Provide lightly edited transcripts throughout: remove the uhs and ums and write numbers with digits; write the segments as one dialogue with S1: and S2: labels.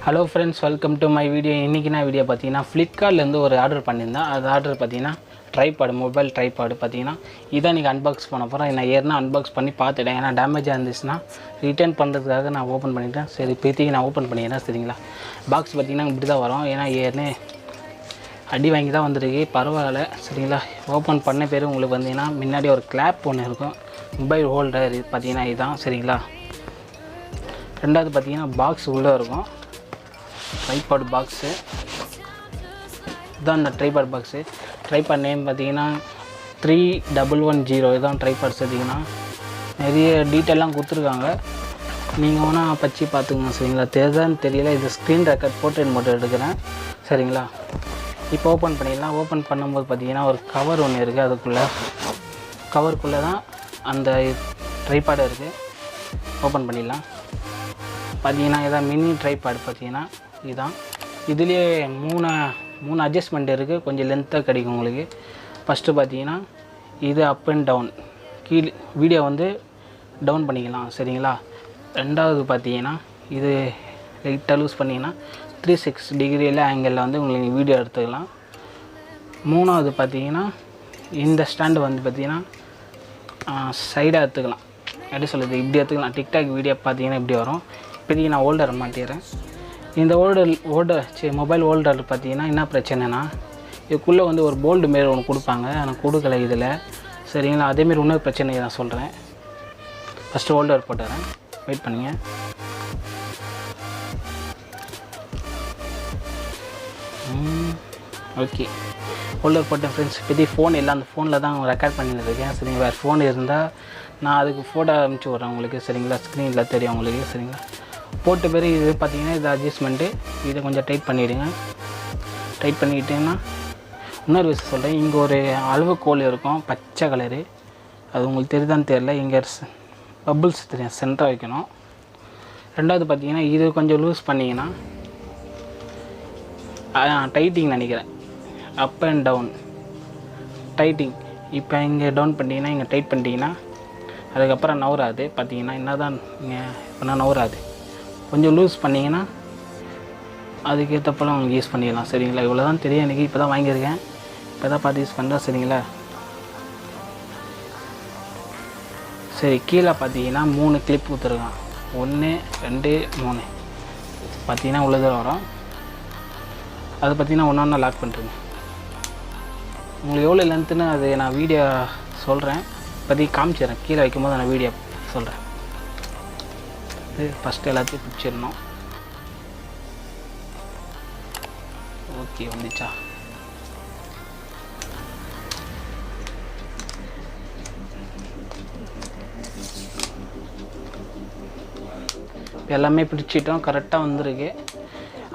S1: Hello friends, welcome to my video. இன்றைக்கி நான் video பார்த்தீங்கன்னா ஃப்ளிப்கார்ட்லேருந்து ஒரு ஆர்டர் பண்ணியிருந்தேன். அது ஆர்டர் பார்த்தீங்கன்னா ட்ரைபாடு, மொபைல் ட்ரைபாடு பார்த்தீங்கன்னா இதான் இன்றைக்கி அன்பாக்ஸ் பண்ண போகிறேன். நான் ஏற்கனவே அன்பாக்ஸ் பண்ணி பார்த்துட்டேன். ஏன்னா டேமேஜாக இருந்துச்சுன்னா ரிட்டர்ன் பண்ணுறதுக்காக நான் ஓப்பன் பண்ணிட்டேன். சரி, இப்போதைக்கு நான் ஓப்பன் பண்ணிடுறேன். சரிங்களா, பாக்ஸ் பார்த்தீங்கன்னா இப்படி தான் வரும். ஏன்னா ஏற்கனவே அடி வாங்கி தான் வந்துருக்கு, பரவாயில்ல. சரிங்களா, ஓப்பன் பண்ண பேர் உங்களுக்கு வந்தீங்கன்னா முன்னாடி ஒரு கிளாப் ஒன்று இருக்கும், மொபைல் ஹோல்டர் பார்த்தீங்கன்னா இதுதான். சரிங்களா, ரெண்டாவது பார்த்தீங்கன்னா பாக்ஸ் உள்ளே இருக்கும், ட்ரைபாட் பாக்ஸு. இதுதான் இந்த ட்ரைபாட் பாக்ஸு. ட்ரைபாட் நேம் பார்த்தீங்கன்னா 3110. இதுதான் ட்ரைபாட்ஸ். பார்த்தீங்கன்னா நிறைய டீட்டெயிலாம் கொடுத்துருக்காங்க, நீங்கள் வேணால் பற்றி பார்த்துக்கோங்க. சரிங்களா, தெரியுதான்னு தெரியல. இது ஸ்க்ரீன் ரெக்கார்ட் போர்ட்ரேட் மட்டும் எடுக்கிறேன். சரிங்களா, இப்போ ஓப்பன் பண்ணிடலாம். ஓப்பன் பண்ணும்போது பார்த்தீங்கன்னா ஒரு கவர் ஒன்று இருக்குது. அதுக்குள்ளே கவருக்குள்ளே தான் அந்த ட்ரைபாடு இருக்குது. ஓப்பன் பண்ணிடலாம். பார்த்தீங்கன்னா இதான் மினி ட்ரைபாடு. பார்த்தீங்கன்னா இதுதான். இதுலேயே மூணு அட்ஜஸ்ட்மெண்ட் இருக்குது, கொஞ்சம் லென்த்தாக கிடைக்கும் உங்களுக்கு. ஃபஸ்ட்டு பார்த்தீங்கன்னா இது அப் அண்ட் டவுன், கீழே வீடியோ வந்து டவுன் பண்ணிக்கலாம். சரிங்களா, ரெண்டாவது பார்த்தீங்கன்னா இது லைட்டாக லூஸ் பண்ணிங்கன்னா 360 டிகிரியில் ஆங்கிளில் வந்து உங்களுக்கு வீடியோ எடுத்துக்கலாம். மூணாவது பார்த்தீங்கன்னா இந்த ஸ்டாண்டு வந்து பார்த்தீங்கன்னா சைடாக எடுத்துக்கலாம். எப்படி சொல்லுது, இப்படி எடுத்துக்கலாம். டிக்டாக் வீடியோ பார்த்தீங்கன்னா இப்படி வரும். இப்போதைக்கு நான் ஹோல்டர் மாட்டிடுறேன். இந்த மொபைல் ஹோல்டர் பார்த்தீங்கன்னா என்ன பிரச்சனைனா, இதுக்குள்ளே வந்து ஒரு போல்டு மாரி ஒன்று கொடுப்பாங்க, எனக்கு கொடுக்கல இதில். சரிங்களா, அதேமாரி இன்னொரு பிரச்சனையை நான் சொல்கிறேன். ஃபஸ்ட்டு ஹோல்டர் போட்டுறேன், வெயிட் பண்ணுங்க. ஓகே, ஹோல்டர் போட்டேன் ஃப்ரெண்ட்ஸ். இப்போதைக்கு ஃபோன் இல்லை, அந்த ஃபோனில் தான் ரெக்கார்ட் பண்ணிட்டு இருக்கேன். சரிங்க, வேறு ஃபோன் இருந்தால் நான் அதுக்கு ஃபோட்டோ அனுப்பிச்சி விட்றேன் உங்களுக்கு. சரிங்களா, ஸ்க்ரீனில் தெரியும் உங்களுக்கு. சரிங்களா, போட்ட பேர் இது பார்த்தீங்கன்னா இது அட்ஜஸ்ட்மெண்ட்டு. இதை கொஞ்சம் டைட் பண்ணிவிடுங்க. டைட் பண்ணிக்கிட்டிங்கன்னா இன்னொரு விஷயம் சொல்கிறேன். இங்கே ஒரு அளவுகோல் இருக்கும், பச்சை கலரு. அது உங்களுக்கு தெரியுதான்னு தெரியல. இங்கே பபுள்ஸ் தெரியும், சென்டராக வைக்கணும். ரெண்டாவது பார்த்தீங்கன்னா இது கொஞ்சம் லூஸ் பண்ணிங்கன்னா டைட்டிங் நினைக்கிறேன், அப் அண்ட் டவுன் டைட்டிங். இப்போ இங்கே டவுன் பண்ணிட்டீங்கன்னா, இங்கே டைட் பண்ணிட்டீங்கன்னா அதுக்கப்புறம் நவராது. பார்த்தீங்கன்னா என்ன தான் இங்கே இப்போனா நவராது. கொஞ்சம் லூஸ் பண்ணிங்கன்னா அதுக்கேற்றப்பெல்லாம் உங்களுக்கு யூஸ் பண்ணிடலாம். சரிங்களா, இவ்வளோ தான் தெரியும் எனக்கு. இப்போ தான் வாங்கியிருக்கேன், இப்போ தான் பார்த்து யூஸ் பண்ணுறேன். சரிங்களா, சரி. கீழே பார்த்தீங்கன்னா 3 கிளிப் கொடுத்துருக்கான். 1 2 3 பார்த்தீங்கன்னா உள்ள தூரம் வரும். அது பார்த்தீங்கன்னா ஒன்று ஒன்றா லாக் பண்ணுறேங்க. உங்களுக்கு எவ்வளோ லென்த்துன்னு அது நான் வீடியோ சொல்கிறேன், இப்போதைக்கு காமிச்சிடுறேன். கீழே வைக்கும்போது நான் வீடியோ சொல்கிறேன். இது ஃபஸ்ட்டு எல்லாத்தையும் பிடிச்சிடணும். ஓகே, வந்துச்சா? எல்லாமே பிடிச்சிட்டோம், கரெக்டாக வந்துருக்கு.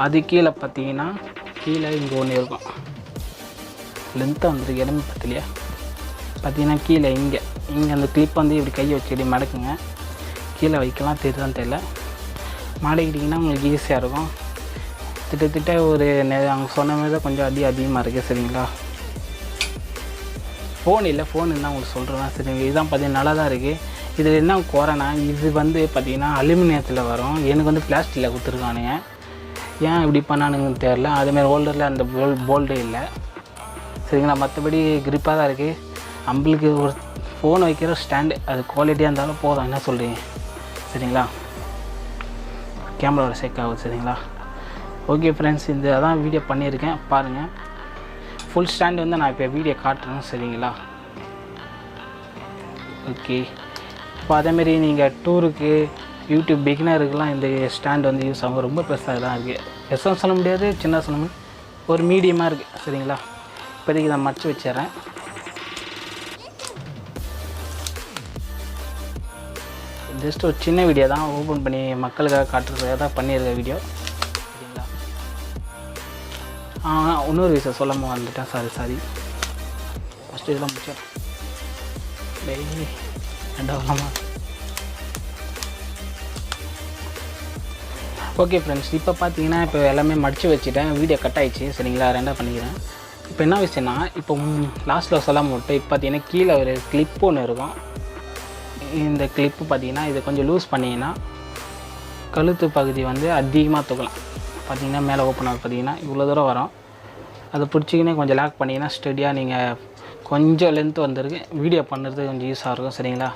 S1: அது கீழே பார்த்தீங்கன்னா கீழே இங்கே ஒன்று இருக்கும், லென்த்தாக வந்துருக்கு, இடமே பத்தலையா? பார்த்தீங்கன்னா கீழே இங்கே அந்த கிளிப் வந்து இப்படி கையை வச்சு இப்படி மடக்குங்க. கீழே வைக்கலாம், தெரியுதான்னு தெரியல. மாடிக்கிட்டிங்கன்னா உங்களுக்கு ஈஸியாக இருக்கும். திட்ட ஒரு அவங்க சொன்ன மாதிரி தான் கொஞ்சம் அதிகமாக இருக்குது. சரிங்களா, ஃபோன் இல்லை, ஃபோன் இருந்தால் உங்களுக்கு சொல்கிறேன். சரிங்க, இதுதான் பார்த்தீங்கன்னா நல்லா தான் இருக்குது. இதில் என்ன குறைனா, இது வந்து பார்த்திங்கன்னா அலுமினியத்தில் வரும், எனக்கு வந்து பிளாஸ்டிக்கில் கொடுத்துருக்கானுங்க. ஏன் இப்படி பண்ணானுங்கன்னு தெரில. அதேமாதிரி ஹோல்டரில் அந்த போல்டு இல்லை. சரிங்களா, மற்றபடி கிரிப்பாக தான் இருக்குது. நம்மளுக்கு ஒரு ஃபோன் வைக்கிற ஸ்டாண்டு அது குவாலிட்டியாக இருந்தாலும் போதும். என்ன சொல்கிறீங்க? சரிங்களா, கேமராவோட செக் ஆகுது. சரிங்களா, ஓகே ஃப்ரெண்ட்ஸ், இந்த அதான் வீடியோ பண்ணியிருக்கேன், பாருங்கள். ஃபுல் ஸ்டாண்டு வந்து நான் இப்போ வீடியோ காட்டுறேன். சரிங்களா, ஓகே. இப்போ அதேமாரி நீங்கள் டூருக்கு, யூடியூப் பிகினருக்கெலாம் இந்த ஸ்டாண்ட் வந்து யூஸ் ஆகும். ரொம்ப பெருசாக தான் இருக்குது. பெருசாக சொல்ல முடியாது, சின்ன சொல்ல முடியாது, ஒரு மீடியமாக இருக்குது. சரிங்களா, இப்போதைக்கு நான் மடிச்சு வச்சிடறேன். ஜஸ்ட் ஒரு சின்ன வீடியோ தான், ஓப்பன் பண்ணி மக்களுக்காக காட்டுறதுக்காக தான் பண்ணியிருக்க வீடியோ. சரிங்களா, இன்னொரு விஷயம் சொல்லாமல் வந்துட்டேன், சாரி. ஃபஸ்ட்டு இதெல்லாம் முடிச்சேன். டெய்லி ரெண்டாவலாமா? ஓகே ஃப்ரெண்ட்ஸ், இப்போ பார்த்தீங்கன்னா இப்போ எல்லாமே மடித்து வச்சுட்டேன். வீடியோ கட் ஆகிடுச்சு. சரிங்களா, ரெண்டாக பண்ணிக்கிறேன். இப்போ என்ன விஷயம்னா, இப்போ லாஸ்ட்டில் சொல்லாமல் விட்டு இப்போ பார்த்தீங்கன்னா கீழே ஒரு கிளிப் ஒன்று இருக்கும். இந்த கிளிப்பு பார்த்தீங்கன்னா இதை கொஞ்சம் லூஸ் பண்ணிங்கன்னா கழுத்து பகுதி வந்து அதிகமாக தூக்கலாம். பார்த்தீங்கன்னா மேலே ஓப்பன் ஆகுது பார்த்தீங்கன்னா இவ்வளோ தூரம் வரும். அதை பிடிச்சிக்கினே கொஞ்சம் லாக் பண்ணிங்கன்னா ஸ்டெடியாக நீங்கள் கொஞ்சம் லென்த் வந்துருக்கு வீடியோ பண்ணுறது கொஞ்சம் யூஸாக இருக்கும் சரிங்களா.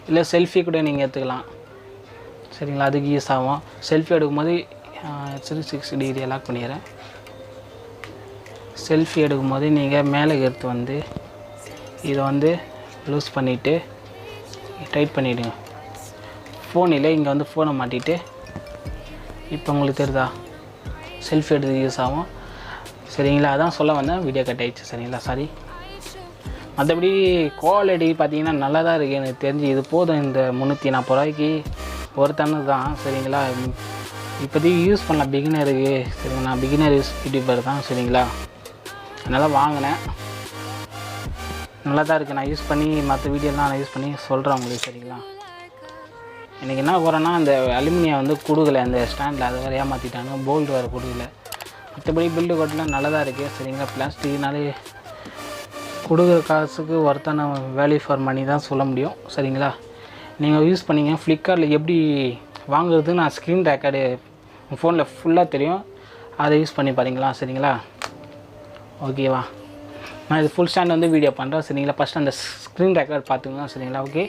S1: இல்லை செல்ஃபி கூட நீங்கள் எடுத்துக்கலாம் சரிங்களா, அதுக்கு யூஸ் ஆகும். செல்ஃபி எடுக்கும்போது 360 டிகிரியை லாக் பண்ணிடுறேன். செல்ஃபி எடுக்கும்போது நீங்கள் மேலே எடுத்து வந்து இதை வந்து லூஸ் பண்ணிவிட்டு டைட் பண்ணிவிடுங்க. ஃபோன் இல்லை, இங்கே வந்து ஃபோனை மாட்டிட்டு இப்போ உங்களுக்கு தெரியுதா செல்ஃபி எடுத்து யூஸ் ஆகும் சரிங்களா. அதான் சொல்ல வந்தேன், வீடியோ கட் ஆகிடுச்சு சரிங்களா, சாரி. மற்றபடி குவாலிட்டி பார்த்தீங்கன்னா நல்லா தான் இருக்குது எனக்கு தெரிஞ்சு. இது போதும், இந்த 340 ரூபாய்க்கு ஒருத்தன்னு தான் சரிங்களா. இப்போதைக்கு யூஸ் பண்ணலாம் பிகினருக்கு சரிங்களா. நான் பிகினர் யூடியூபர் தான் சரிங்களா, அதனால் வாங்கினேன். நல்லா தான் இருக்குது. நான் யூஸ் பண்ணி மற்ற வீடியோலாம் நான் யூஸ் பண்ணி சொல்கிறேன் உங்களுக்கு சரிங்களா. எனக்கு என்ன போகிறேன்னா அந்த அலுமினியம் வந்து கொடுக்கல அந்த ஸ்டாண்டில், அதை வேறு ஏமாற்றிட்டாங்க. போல்டு வேறு கொடுக்கல. மற்றபடி பில்டு கோட்டெலாம் நல்லா தான் இருக்குது சரிங்களா. பிளாஸ்டிக்னாலே கொடுக்குற காசுக்கு ஒர்த்தான வேல்யூ ஃபார் மணி தான் சொல்ல முடியும் சரிங்களா. நீங்கள் யூஸ் பண்ணிங்க. ஃப்ளிப்கார்ட்டில் எப்படி வாங்குறது நான் ஸ்க்ரீன் ரெக்கார்டு ஃபோனில் ஃபுல்லாக தெரியும், அதை யூஸ் பண்ணி பாருங்களா சரிங்களா. ஓகேவா, நான் இது ஃபுல் ஸ்டாண்ட் வந்து வீடியோ பண்ணுறேன் சரிங்களா. ஃபஸ்ட் அந்த ஸ்க்ரீன் ரெக்கார்ட் பார்த்துங்க சரிங்களா. ஓகே,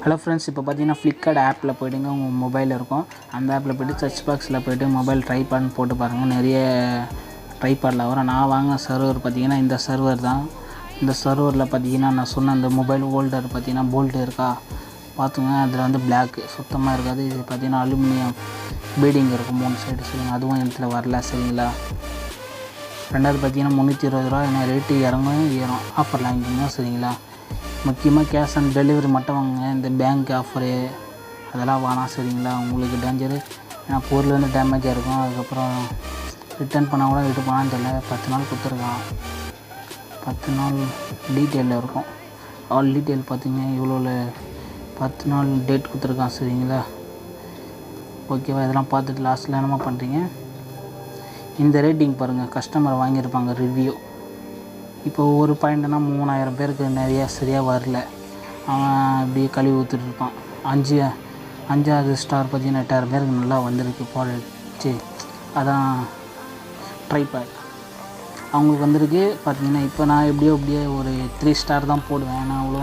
S1: ஹலோ ஃப்ரெண்ட்ஸ், இப்போ பார்த்தீங்கன்னா ஃப்ளிப்கார்ட் ஆப்பில் போய்ட்டுங்க உங்கள் மொபைலில் இருக்கும். அந்த ஆப்பில் போய்ட்டு சர்ச் பாக்ஸில் போய்ட்டு மொபைல் ட்ரைபாட்னு போட்டு பாருங்கள். நிறைய ட்ரைபாடில் வரும். நான் வாங்கின சர்வர் பார்த்தீங்கன்னா இந்த சர்வர் தான். இந்த சர்வரில் பார்த்தீங்கன்னா நான் சொன்ன அந்த மொபைல் ஹோல்டர் பார்த்தீங்கன்னா போல்டு இருக்கா பார்த்துங்க. அதில் வந்து பிளாக் சுத்தமாக இருக்காது. இது பார்த்தீங்கன்னா அலுமினியம் பீடிங் இருக்கும் 3 சைடு சரிங்க. அதுவும் இடத்துல வரல சரிங்களா. ரெண்டாவது பார்த்தீங்கன்னா 320 ரூபா. ஏன்னா ரேட்டு இறங்கும் ஏறும். ஆஃபரில் வாங்கிக்கோங்க சரிங்களா. முக்கியமாக கேஷ் ஆன் டெலிவரி மட்டும் வாங்குங்க. இந்த பேங்க் ஆஃபரு அதெல்லாம் வேணாம் சரிங்களா. உங்களுக்கு டேஞ்சரு. ஏன்னா பொருள் வந்து டேமேஜாக இருக்கும். அதுக்கப்புறம் ரிட்டர்ன் பண்ணால் கூட ரிட்டர்ன் பண்ணான்னு தெரியல. 10 நாள் கொடுத்துருக்கான். 10 நாள் டீட்டெயிலில் இருக்கும். ஆல் டீட்டெயில் பார்த்தீங்கன்னா இவ்வளோ 10 நாள் டேட் கொடுத்துருக்கான் சரிங்களா. ஓகேவா, இதெல்லாம் பார்த்துட்டு லாஸ்ட்டில் என்னமா பண்ணுறீங்க, இந்த ரேட்டிங் பாருங்கள். கஸ்டமர் வாங்கியிருப்பாங்க ரிவ்யூ. இப்போ ஒரு பாயிண்ட்னா 3000 பேருக்கு நிறையா சரியாக வரல. அவன் இப்படி கழுவி ஊற்றிட்டு இருப்பான். 5வது ஸ்டார் பார்த்தீங்கன்னா 8000 பேருக்கு நல்லா வந்திருக்கு ப்ராடக்ட். அதான் ட்ரைபாட் அவங்களுக்கு வந்திருக்கு பார்த்தீங்கன்னா. இப்போ நான் எப்படியோ ஒரு 3 ஸ்டார் தான் போடுவேன். ஏன்னா அவ்வளோ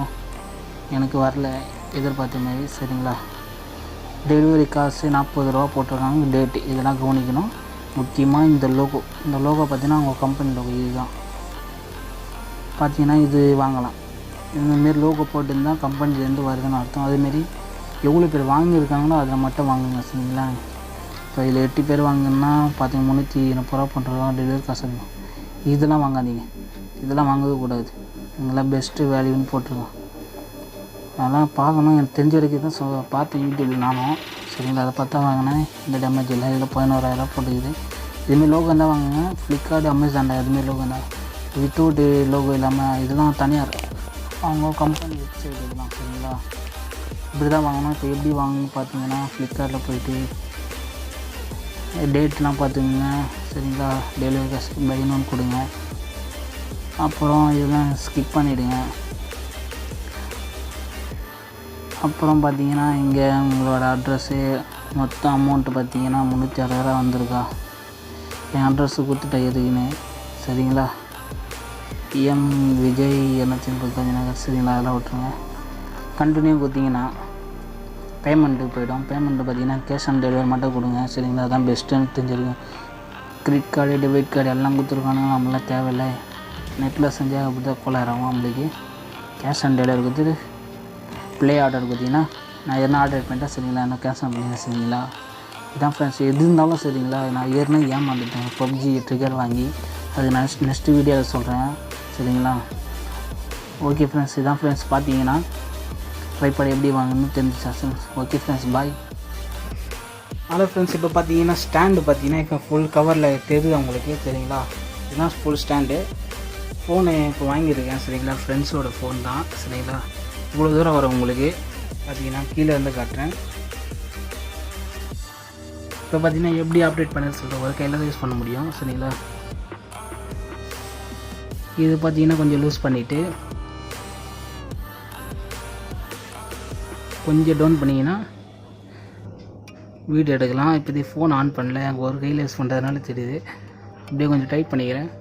S1: எனக்கு வரல எதிர்பார்த்த மாதிரி சரிங்களா. டெலிவரி காசு 40 ரூபா போட்டிருக்காங்க. டேட்டு இதெல்லாம் கவனிக்கணும். முக்கியமாக இந்த லோகோ பார்த்தீங்கன்னா அவங்க கம்பெனி லோகோ இதுதான் பார்த்தீங்கன்னா. இது வாங்கலாம். இந்தமாரி லோகோ போட்டுருந்தால் கம்பெனிலேருந்து வருதுன்னு அர்த்தம். அதேமாரி எவ்வளோ பேர் வாங்கியிருக்காங்களோ அதில் மட்டும் வாங்குங்க சரிங்களா. இப்போ இதில் 8 பேர் வாங்கினா பார்த்தீங்கன்னா 330 ரூபா பண்ணுறோம் டெலிவரி காசு. இதெல்லாம் வாங்காதீங்க, இதெல்லாம் வாங்கவே கூடாது. இதெல்லாம் பெஸ்ட்டு வேல்யூன்னு போட்டிருக்கோம். அதெல்லாம் பார்க்கணும். எனக்கு தெரிஞ்ச வரைக்கும் தான் பார்த்தேன் யூடியூப்பில் நானும் சரிங்களா. அதை பார்த்தா வாங்கினேன். இந்த டேமேஜ் இல்லை. இதில் 11,000 போட்டுக்குது. இதுமாரி லோகோ தான் வாங்குங்க. ஃப்ளிப்கார்ட் அமேசான் அதுமாரி லோகோ தான். வித்தவுட் லோகோ இல்லாமல் இதெல்லாம் தனியார் அவங்க கம்பெனி வெப்சைட் இதெல்லாம் சரிங்களா. இப்படி தான் வாங்கணும். இப்போ எப்படி வாங்கணும்னு பார்த்தீங்கன்னா ஃப்ளிப்கார்ட்டில் போய்ட்டு டேட்லாம் பார்த்துக்குங்க சரிங்களா. டெலிவரி காசு பையனும் கொடுங்க. அப்புறம் இதெல்லாம் ஸ்கிப் பண்ணிவிடுங்க. அப்புறம் பார்த்தீங்கன்னா இங்கே உங்களோட அட்ரஸ்ஸு மொத்த அமௌண்ட்டு பார்த்தீங்கன்னா 360 ரூபா வந்திருக்கா. என் அட்ரஸ்ஸு கொடுத்துட்டேன் எதுக்குன்னு சரிங்களா. எம் விஜய் 235 நகர் சரிங்களா. அதெல்லாம் விட்டுருங்க. கண்டினியூ கொடுத்தீங்கன்னா பேமெண்ட்டுக்கு போய்டும். பேமெண்ட்டு பார்த்தீங்கன்னா கேஷ் ஆன் டெலிவரி மட்டும் கொடுங்க சரிங்களா. அதான் பெஸ்ட்டுன்னு தெரிஞ்சிருக்கும். கிரெடிட் கார்டு டெபிட் கார்டு எல்லாம் கொடுத்துருக்கானுங்க. நம்மளாம் தேவையில்லை. நெட்டில் செஞ்சால் அப்படி தான் கோளாறாகும் நம்மளுக்கு. கேஷ் ஆன் டெலிவரி கொடுத்துட்டு ப்ளே ஆர்டர் கொடுத்தீங்கன்னா நான் என்ன ஆர்டர் பண்ணிட்டேன் சரிங்களா. என்ன கேன்சல் பண்ணிடுறேன் சரிங்களா. இதான் ஃப்ரெண்ட்ஸ். எது இருந்தாலும் சரிங்களா. நான் ஏற்கனவே ஏமாந்துட்டேன் PUBG ட்ரிகர் வாங்கி. அது நெக்ஸ்ட்டு வீடியோவில் சொல்கிறேன் சரிங்களா. ஓகே ஃப்ரெண்ட்ஸ், இதான் ஃப்ரெண்ட்ஸ் பார்த்தீங்கன்னா ட்ரைபாட் எப்படி வாங்கணும்னு தெரிஞ்சிச்சா ஃப்ரெண்ட்ஸ். ஓகே ஃப்ரெண்ட்ஸ், பாய். ஹலோ ஃப்ரெண்ட்ஸ், இப்போ பார்த்தீங்கன்னா ஸ்டாண்டு பார்த்தீங்கன்னா இப்போ ஃபுல் கவரில் தெரியுது உங்களுக்கு சரிங்களா. இதுதான் ஃபுல் ஸ்டாண்டு. ஃபோனு இப்போ வாங்கியிருக்கேன் சரிங்களா. ஃப்ரெண்ட்ஸோட ஃபோன் தான் சரிங்களா. இவ்வளோ தூரம் வரும் உங்களுக்கு பார்த்தீங்கன்னா. கீழே இருந்து காட்டுறேன். இப்போ பார்த்தீங்கன்னா எப்படி அப்டேட் பண்ண சொல்கிறேன். ஒரு கையில் தான் யூஸ் பண்ண முடியும் சரிங்களா. இது பார்த்தீங்கன்னா கொஞ்சம் லூஸ் பண்ணிவிட்டு கொஞ்சம் டவுன் பண்ணிங்கன்னா வீடியோ எடுக்கலாம். இப்போதைக்கு ஃபோன் ஆன் பண்ணல, அங்கே ஒரு கையில் யூஸ் பண்ணுறதுனால தெரியுது. அப்படியே கொஞ்சம் டைட் பண்ணிக்கிறேன்.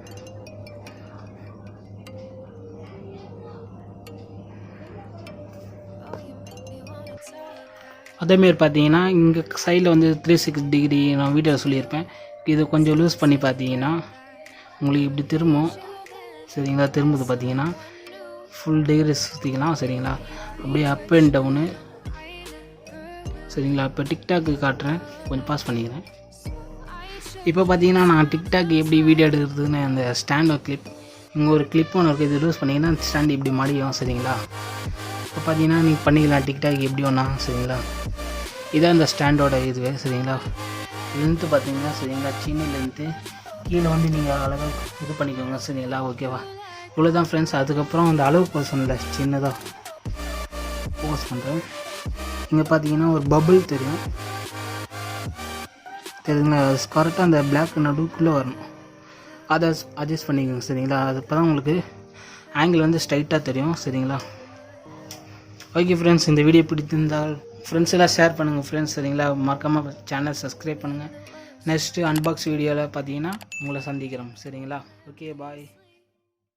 S1: அதேமாரி பார்த்தீங்கன்னா இங்கே சைடில் வந்து 360 டிகிரி நான் வீடியோவில் சொல்லியிருப்பேன். இது கொஞ்சம் லூஸ் பண்ணி பார்த்தீங்கன்னா உங்களுக்கு இப்படி திரும்பும். சரிங்களா, திரும்புது பார்த்தீங்கன்னா ஃபுல் டிகிரி சுற்றிக்கலாம். சரிங்களா, அப்படியே அப் அண்ட் டவுனு. சரிங்களா, இப்போ டிக்டாக்கு காட்டுறேன், கொஞ்சம் பாஸ் பண்ணிக்கிறேன். இப்போ பார்த்தீங்கன்னா நான் டிக்டாக் எப்படி வீடியோ எடுக்கிறதுன்னு அந்த ஸ்டாண்ட் கிளிப், இங்கே ஒரு கிளிப் ஒன்று இருக்குது, இது லூஸ் பண்ணிங்கன்னா ஸ்டாண்ட் இப்படி மடியும். சரிங்களா, இப்போ பார்த்தீங்கன்னா நீங்கள் பண்ணிக்கலாம் டிக்டாக் எப்படி ஒன்றா. சரிங்களா, இதான் இந்த ஸ்டாண்டோட இதுவே. சரிங்களா, லென்த்து பார்த்தீங்கன்னா சரிங்களா, சின்ன லென்த்து, கீழே வந்து நீங்கள் அழகாக இது பண்ணிக்கோங்க. சரிங்களா, ஓகேவா, இவ்வளோ தான் ஃப்ரெண்ட்ஸ். அதுக்கப்புறம் அந்த அளவு போர்ஷனில் சின்னதாக போஸ்ட் பண்ணுறேன். இங்கே பார்த்தீங்கன்னா ஒரு பபுள் தெரியும், தெரியுங்களா, கரெக்டாக அந்த பிளாக் நடுவுக்குள்ளே வரணும். அதை அட்ஜஸ்ட் பண்ணிக்கோங்க. சரிங்களா, அது அப்போ தான் உங்களுக்கு ஆங்கிள் வந்து ஸ்ட்ரைட்டாக தெரியும். சரிங்களா, ஓகே ஃப்ரெண்ட்ஸ், இந்த வீடியோ பிடித்திருந்தால் ஃப்ரெண்ட்ஸ் எல்லாம் ஷேர் பண்ணுங்கள் ஃப்ரெண்ட்ஸ். சரிங்களா, மறக்காமல் சேனல் சப்ஸ்கிரைப் பண்ணுங்கள். நெக்ஸ்ட்டு அன்பாக்ஸ் வீடியோவில் பார்த்தீங்கன்னா உங்களை சந்திக்கிறோம். சரிங்களா, ஓகே பாய்.